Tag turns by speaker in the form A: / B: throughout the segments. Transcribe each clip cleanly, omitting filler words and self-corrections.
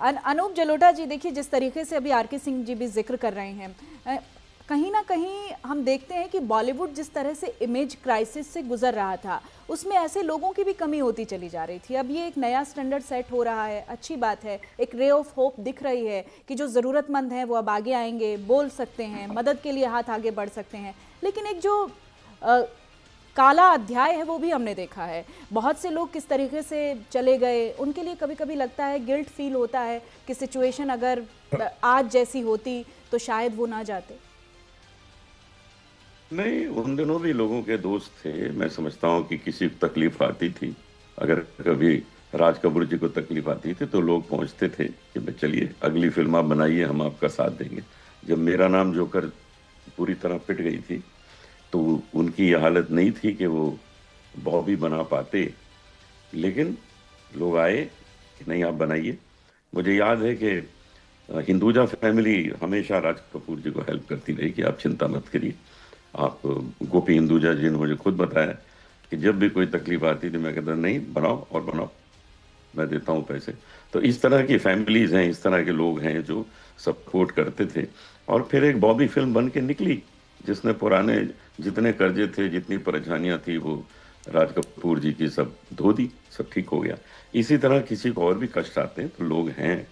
A: अनूप जलोटा जी, देखिए जिस तरीके से अभी आरके सिंह जी भी जिक्र कर रहे हैं, कहीं ना कहीं हम देखते हैं कि बॉलीवुड जिस तरह से इमेज क्राइसिस से गुजर रहा था, उसमें ऐसे लोगों की भी कमी होती चली जा रही थी। अब ये एक नया स्टैंडर्ड सेट हो रहा है, अच्छी बात है, एक रे ऑफ होप दिख रही है कि जो ज़रूरतमंद हैं वो अब आगे आएंगे, बोल सकते हैं, मदद के लिए हाथ आगे बढ़ सकते हैं। लेकिन एक जो काला अध्याय है वो भी हमने देखा है। बहुत से लोग किस तरीके से चले गए, उनके लिए कभी कभी लगता है, गिल्ट फील होता है कि सिचुएशन अगर आज जैसी होती तो शायद वो ना जाते।
B: नहीं, उन दिनों भी लोगों के दोस्त थे। मैं समझता हूँ कि किसी को तकलीफ आती थी, अगर कभी राज कपूर जी को तकलीफ आती थी तो लोग पहुंचते थे कि भाई चलिए अगली फिल्म आप बनाइए, हम आपका साथ देंगे। जब मेरा नाम जोकर पूरी तरह पिट गई थी तो उनकी ये हालत नहीं थी कि वो बॉबी बना पाते, लेकिन लोग आए कि नहीं आप बनाइए। मुझे याद है कि हिंदुजा फैमिली हमेशा राज कपूर जी को हेल्प करती रही कि आप चिंता मत करिए। आप गोपी हिंदुजा जी ने मुझे खुद बताया कि जब भी कोई तकलीफ आती थी मैं कहता नहीं बनाओ और बनाओ, मैं देता हूँ पैसे। तो इस तरह की फैमिलीज हैं, इस तरह के लोग हैं जो सपोर्ट करते थे। और फिर एक बॉबी फिल्म बन के निकली जिसने पुराने जितने कर्जे थे, जितनी परेशानियां थी, वो राज कपूर जी की सब धो दी, सब ठीक हो गया। इसी तरह किसी को और भी कष्ट आते हैं तो लोग हैं,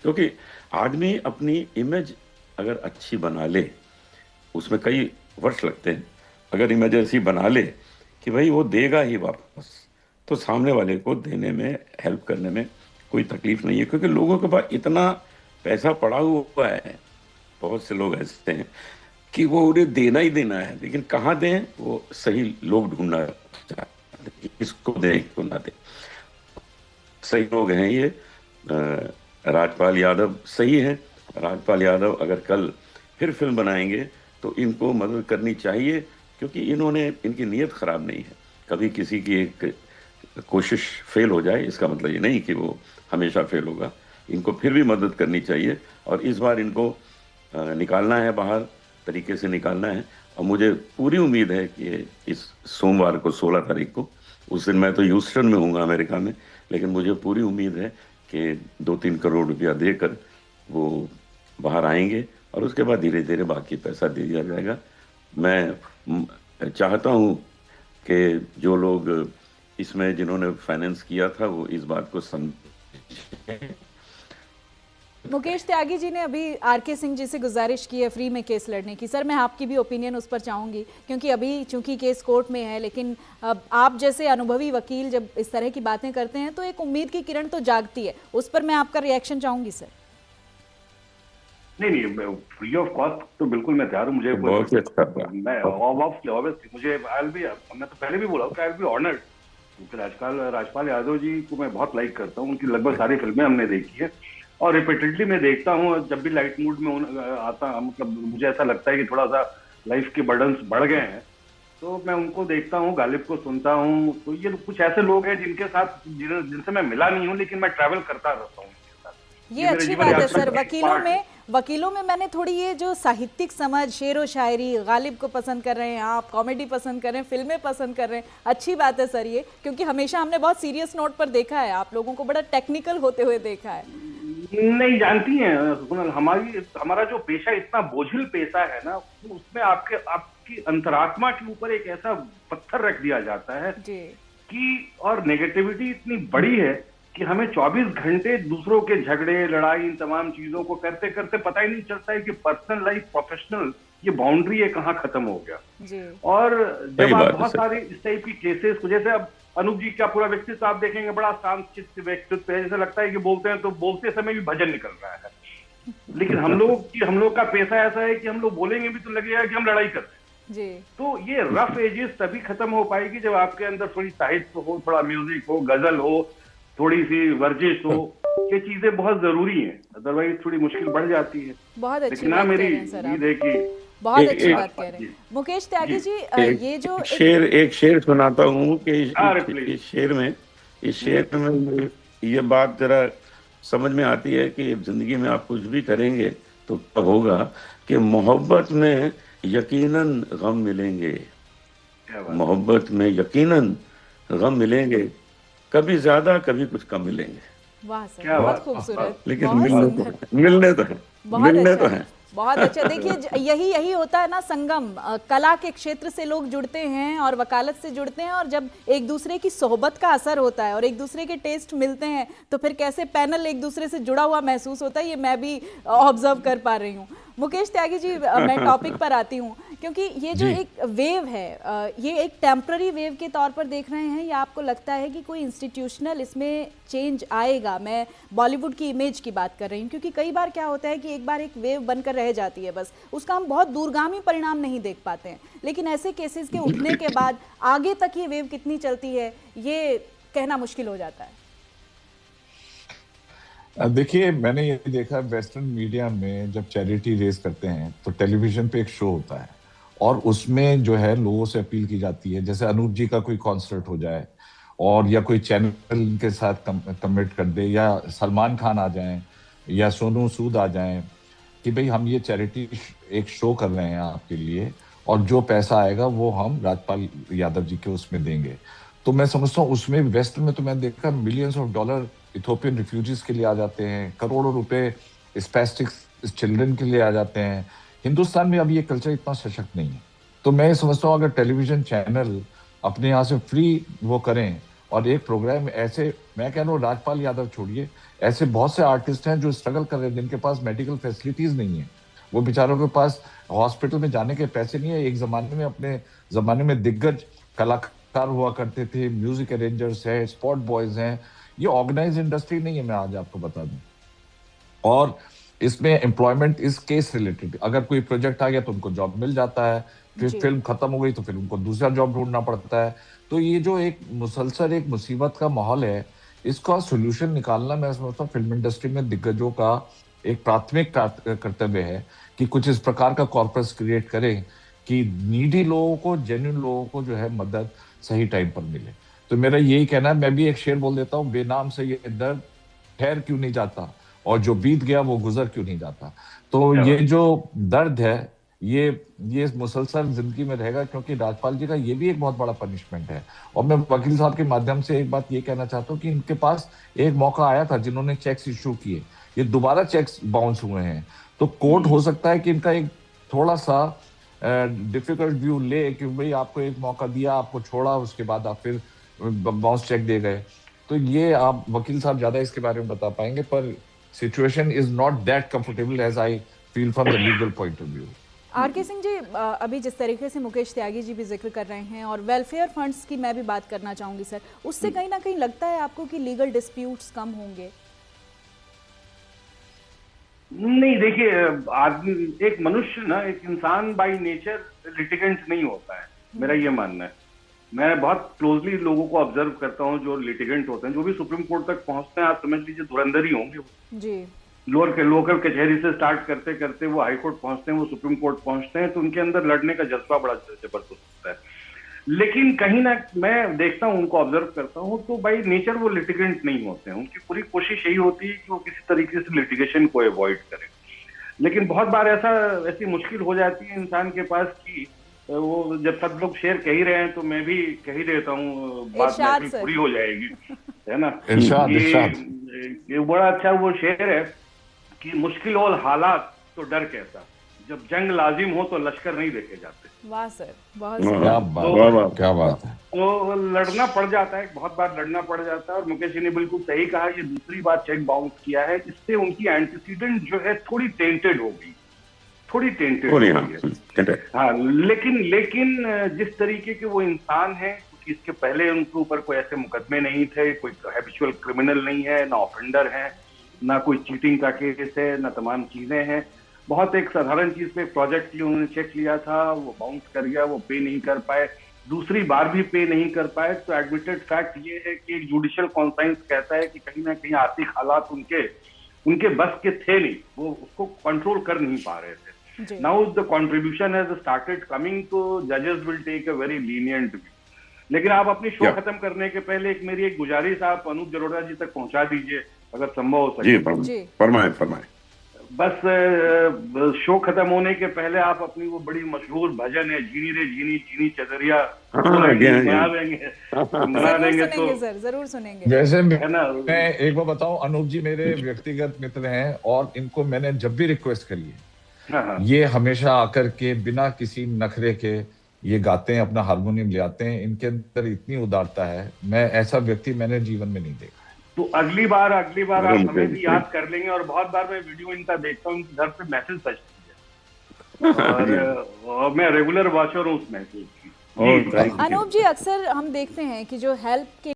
B: क्योंकि आदमी अपनी इमेज अगर अच्छी बना ले, उसमें कई वर्ष लगते हैं, अगर इमरजेंसी बना ले कि भाई वो देगा ही वापस, तो सामने वाले को देने में, हेल्प करने में कोई तकलीफ नहीं है। क्योंकि लोगों के पास इतना पैसा पड़ा हुआ है, बहुत से लोग ऐसे हैं कि वो उन्हें देना ही देना है, लेकिन कहाँ दें वो सही लोग ढूंढना चाहते हैं कि किसको दें किसको ना दें। सही लोग हैं ये। राजपाल यादव सही है। राजपाल यादव अगर कल फिर फिल्म बनाएंगे तो इनको मदद करनी चाहिए, क्योंकि इन्होंने, इनकी नीयत खराब नहीं है। कभी किसी की एक कोशिश फेल हो जाए इसका मतलब ये नहीं कि वो हमेशा फेल होगा। इनको फिर भी मदद करनी चाहिए और इस बार इनको निकालना है बाहर, तरीके से निकालना है। और मुझे पूरी उम्मीद है कि इस सोमवार को 16 तारीख को, उस दिन मैं तो ह्यूस्टन में हूँगा अमेरिका में, लेकिन मुझे पूरी उम्मीद है कि 2-3 करोड़ रुपया देकर वो बाहर आएंगे और उसके बाद धीरे धीरे बाकी पैसा दे दिया जाएगा। चाहता हूँ कि जो लोग इसमें जिन्होंने फाइनेंस किया था वो इस बात को समझें।
A: मुकेश त्यागी जी ने अभी आरके सिंह जी से गुजारिश की है फ्री में केस लड़ने की। सर, मैं आपकी भी ओपिनियन उस पर चाहूंगी, क्योंकि अभी चूंकि केस कोर्ट में है, लेकिन अब आप जैसे अनुभवी वकील जब इस तरह की बातें करते हैं तो एक उम्मीद की किरण तो जागती है। उस पर मैं आपका रिएक्शन चाहूंगी सर।
C: नहीं नहीं, फ्री ऑफ कॉस्ट तो बिल्कुल मैं तैयार हूँ। मुझे
B: बहुत ही अच्छा
C: मैं ऑब्वियसली मुझे मैं तो पहले भी बोला हूँ कि आई विल बी ऑनर्ड, क्योंकि राजपाल यादव जी को मैं बहुत लाइक करता हूँ। उनकी लगभग सारी फिल्में हमने देखी है और रिपीटेडली मैं देखता हूँ। जब भी लाइट मूड में आता, मतलब मुझे ऐसा लगता है कि थोड़ा सा लाइफ के बर्डन्स बढ़ गए हैं, तो मैं उनको देखता हूँ, गालिब को सुनता हूँ। तो ये कुछ ऐसे लोग हैं जिनके साथ जिनसे मैं मिला नहीं हूँ, लेकिन मैं ट्रैवल करता रहता हूँ उनके साथ।
A: ये अच्छी बात है सर। वकीलों में मैंने थोड़ी ये जो साहित्यिक समझ, शेर व शायरी, गालिब को पसंद कर रहे हैं आप, कॉमेडी पसंद कर रहे हैं, फिल्में पसंद कर रहे हैं, अच्छी बात है सर ये, क्योंकि हमेशा हमने बहुत सीरियस नोट पर देखा है, आप लोगों को बड़ा टेक्निकल होते हुए देखा है।
C: नहीं, जानती हैं सुकुनल, हमारा जो पेशा इतना बोझिल पेशा है ना, उसमें आपकी अंतरात्मा के ऊपर एक ऐसा पत्थर रख दिया जाता है कि, और नेगेटिविटी इतनी बड़ी है कि हमें 24 घंटे दूसरों के झगड़े, लड़ाई, इन तमाम चीजों को करते करते पता ही नहीं चलता है कि पर्सनल लाइफ, प्रोफेशनल, ये बाउंड्री है कहाँ खत्म हो गया। और जब आप बहुत सारे इस टाइप की केसेस को, जैसे अब अनूप जी का पूरा व्यक्तित्व आप देखेंगे, बड़ा शांत चित्त व्यक्तित्व है, जैसे लगता है कि बोलते हैं तो बोलते समय भी भजन निकल रहा है। लेकिन हम लोग का पेशा ऐसा है कि हम लोग बोलेंगे भी तो लगेगा कि हम लड़ाई कर रहे हैं। तो ये रफ एजेस तभी खत्म हो पाएगी जब आपके अंदर थोड़ी साहित्य हो, थोड़ा म्यूजिक हो, गजल हो, थोड़ी सी वर्जिश हो। ये चीजें बहुत जरूरी हैं, अदरवाइज थोड़ी मुश्किल बढ़ जाती है।
A: बहुत अच्छी बात कह रहे हैं सर आप। बहुत अच्छी बात कह रहे हैं मुकेश त्यागी जी। ये जो
B: एक शेर सुनाता हूँ कि इस शेर में ये बात जरा समझ में आती है कि जिंदगी में आप कुछ भी करेंगे तो तब होगा कि मोहब्बत में यकीनन गम मिलेंगे, मोहब्बत में यकीनन गम मिलेंगे, कभी ज्यादा कभी कुछ कम मिलेंगे।
A: वाह सर, बहुत खूबसूरत,
B: लेकिन
A: बहुत सुंदर,
B: मिलने तो है,
A: बहुत
B: मिलने
A: अच्छा,
B: तो है।
A: बहुत अच्छा। देखिए यही होता है ना संगम, कला के क्षेत्र से लोग जुड़ते हैं और वकालत से जुड़ते हैं, और जब एक दूसरे की सोहबत का असर होता है और एक दूसरे के टेस्ट मिलते हैं तो फिर कैसे पैनल एक दूसरे से जुड़ा हुआ महसूस होता है, ये मैं भी ऑब्जर्व कर पा रही हूँ। मुकेश त्यागी जी, मैं टॉपिक पर आती हूँ, क्योंकि ये जो एक वेव है, ये एक टेम्पररी वेव के तौर पर देख रहे हैं, या आपको लगता है कि कोई इंस्टीट्यूशनल इसमें चेंज आएगा? मैं बॉलीवुड की इमेज की बात कर रही हूँ, क्योंकि कई बार क्या होता है कि एक बार एक वेव बनकर रह जाती है, बस उसका हम बहुत दूरगामी परिणाम नहीं देख पाते हैं, लेकिन ऐसे केसेस के उठने के बाद आगे तक ये वेव कितनी चलती है ये कहना मुश्किल हो जाता है।
D: देखिए, मैंने ये देखा वेस्टर्न मीडिया में जब चैरिटी रेस करते हैं तो टेलीविजन पे एक शो होता है और उसमें जो है लोगों से अपील की जाती है, जैसे अनूप जी का कोई कॉन्सर्ट हो जाए और या कोई चैनल के साथ कमिट कर दे, या सलमान खान आ जाएं या सोनू सूद आ जाएं कि भाई हम ये चैरिटी एक शो कर रहे हैं आपके लिए और जो पैसा आएगा वो हम राजपाल यादव जी के उसमें देंगे। तो मैं समझता हूँ उसमें वेस्ट में तो मैं देखा millions of dollar Ethiopian refugees के लिए आ जाते हैं, करोड़ों रुपए स्पेस्टिक्स चिल्ड्रन के लिए आ जाते हैं। हिंदुस्तान में अब ये कल्चर इतना सशक्त नहीं है। तो मैं समझता हूँ अगर टेलीविजन चैनल अपने यहाँ से फ्री वो करें और एक प्रोग्राम ऐसे, मैं कह रहा हूँ राजपाल यादव छोड़िए, ऐसे बहुत से आर्टिस्ट हैं जो स्ट्रगल कर रहे हैं, जिनके पास मेडिकल फैसिलिटीज नहीं है, वो बेचारों के पास हॉस्पिटल में जाने के पैसे नहीं है। एक जमाने में, अपने जमाने में दिग्गज कलाकार हुआ करते थे, म्यूजिक अरेंजर्स है, स्पॉट बॉयज हैं। ये ऑर्गेनाइज इंडस्ट्री नहीं है, मैं आज आपको बता दूं। और इसमें एम्प्लॉयमेंट इस केस रिलेटेड, अगर कोई प्रोजेक्ट आ गया तो उनको जॉब मिल जाता है, फिर फिल्म खत्म हो गई तो फिर उनको दूसरा जॉब ढूंढना पड़ता है। तो ये जो एक मुसलसल एक मुसीबत का माहौल है, इसका सोल्यूशन निकालना मैं समझता हूँ फिल्म इंडस्ट्री में दिग्गजों का एक प्राथमिक कर्तव्य है कि कुछ इस प्रकार का कॉर्पस क्रिएट करें कि नीडी लोगों को, जेन्युइन लोगों को जो है मदद सही टाइम पर मिले। तो मेरा यही कहना है, मैं भी एक शेर बोल देता हूँ, बेनाम से ये दर्द ठहर क्यों नहीं जाता और जो बीत गया वो गुजर क्यों नहीं जाता। तो ये जो दर्द है ये मुसलसल जिंदगी में रहेगा, क्योंकि राजपाल जी का ये भी एक बहुत बड़ा पनिशमेंट है। और मैं वकील साहब के माध्यम से एक बात ये कहना चाहता हूँ कि इनके पास एक मौका आया था, जिन्होंने चेक्स इशू किए, ये दोबारा चेक्स बाउंस हुए हैं। तो कोर्ट हो सकता है कि इनका एक थोड़ा सा डिफिकल्ट व्यू ले कि भाई आपको एक मौका दिया, आपको छोड़ा, उसके बाद आप फिर बाउंस चेक दे गए। तो ये आप वकील साहब ज्यादा इसके बारे में बता पाएंगे, पर situation is not that comfortable as I feel from the legal point of view.
A: R K. Singh ji, अभी जिस तरीके से मुकेश त्यागी जी भी जिक्र कर रहे हैं और वेलफेयर फंड्स की मैं भी बात करना चाहूंगी सर, उससे कहीं ना कहीं लगता है आपको कि लीगल डिस्प्यूट्स कम होंगे?
C: नहीं, देखिए, आदमी, एक मनुष्य ना, एक इंसान बाय नेचर लिटिगेंट नहीं होता है, मेरा ये मानना है। मैं बहुत क्लोजली लोगों को ऑब्जर्व करता हूँ जो लिटिगेंट होते हैं, जो भी सुप्रीम कोर्ट तक पहुंचते हैं, आप समझ लीजिए धुरंधर ही होंगे जी। लोकल कचहरी से स्टार्ट करते करते वो हाई कोर्ट पहुंचते हैं, वो सुप्रीम कोर्ट पहुंचते हैं, तो उनके अंदर लड़ने का जज्बा बड़ा जबरदस्त होता है। लेकिन कहीं ना, मैं देखता हूँ, उनको ऑब्जर्व करता हूँ, तो बाई नेचर वो लिटिगेंट नहीं होते हैं। उनकी पूरी कोशिश यही होती है कि वो किसी तरीके से लिटिगेशन को अवॉइड करें। लेकिन बहुत बार ऐसी मुश्किल हो जाती है इंसान के पास कि वो, जब सब लोग शेर कह ही रहे हैं तो मैं भी कह ही देता हूँ, बात पूरी हो जाएगी, है ना। ये बड़ा अच्छा वो शेर है कि मुश्किल और हालात तो डर कैसा, जब जंग लाजिम हो तो लश्कर नहीं देखे जाते।
A: वाह सर, बहुत
D: क्या बात है।
C: तो लड़ना पड़ जाता है, बहुत बार लड़ना पड़ जाता है। और मुकेश जी ने बिल्कुल सही कहा, ये दूसरी बार चेक बाउंस किया है, इससे उनकी एंटीसीडेंट जो है थोड़ी टेंटेड हो गई, थोड़ी टेंटेड हो गई है। हाँ, लेकिन जिस तरीके के वो इंसान है, क्योंकि इसके पहले उनके ऊपर कोई ऐसे मुकदमे नहीं थे, कोई हैबिचुअल क्रिमिनल नहीं है, ना ऑफेंडर है, ना कोई चीटिंग का केस है, ना तमाम चीजें हैं। बहुत एक साधारण चीज पे प्रोजेक्ट के लिए उन्होंने चेक लिया था, वो बाउंस कर गया, वो पे नहीं कर पाए, दूसरी बार भी पे नहीं कर पाए। तो एडमिटेड फैक्ट ये है कि एक जुडिशियल कॉन्साइंस कहता है कि कहीं ना कहीं आर्थिक हालात उनके बस के थे नहीं, वो उसको कंट्रोल कर नहीं पा रहे थे। Now the contribution has started coming, तो जजेस will take a very lenient view. लेकिन आप अपनी शो खत्म करने के पहले मेरी एक गुजारिश आप अनूप जलोटा जी तक पहुंचा दीजिए, अगर संभव हो सके।
B: जी, फरमाए।
C: बस शो खत्म होने के पहले आप अपनी वो बड़ी मशहूर भजन है जीनी रे जीनी जीनी चदरिया मना देंगे तो
A: जरूर सुनेंगे।
D: वैसे मैं एक बार बताऊं, अनूप जी मेरे व्यक्तिगत मित्र हैं और इनको मैंने जब भी रिक्वेस्ट करी है, ये हमेशा आकर के बिना किसी नखरे के ये गाते हैं, अपना हारमोनियम ले आते हैं। इनके अंदर इतनी उदारता है, मैं ऐसा व्यक्ति मैंने जीवन में नहीं देखा।
C: तो अगली बार आप हमें भी याद कर लेंगे। और बहुत बार मैं वीडियो इनका देखता हूँ, इनके घर पे मैसेज बजती है और मैं रेगुलर वॉचर हूँ उस मैसेज की।
A: अनूप जी, अक्सर हम देखते हैं कि जो हेल्प के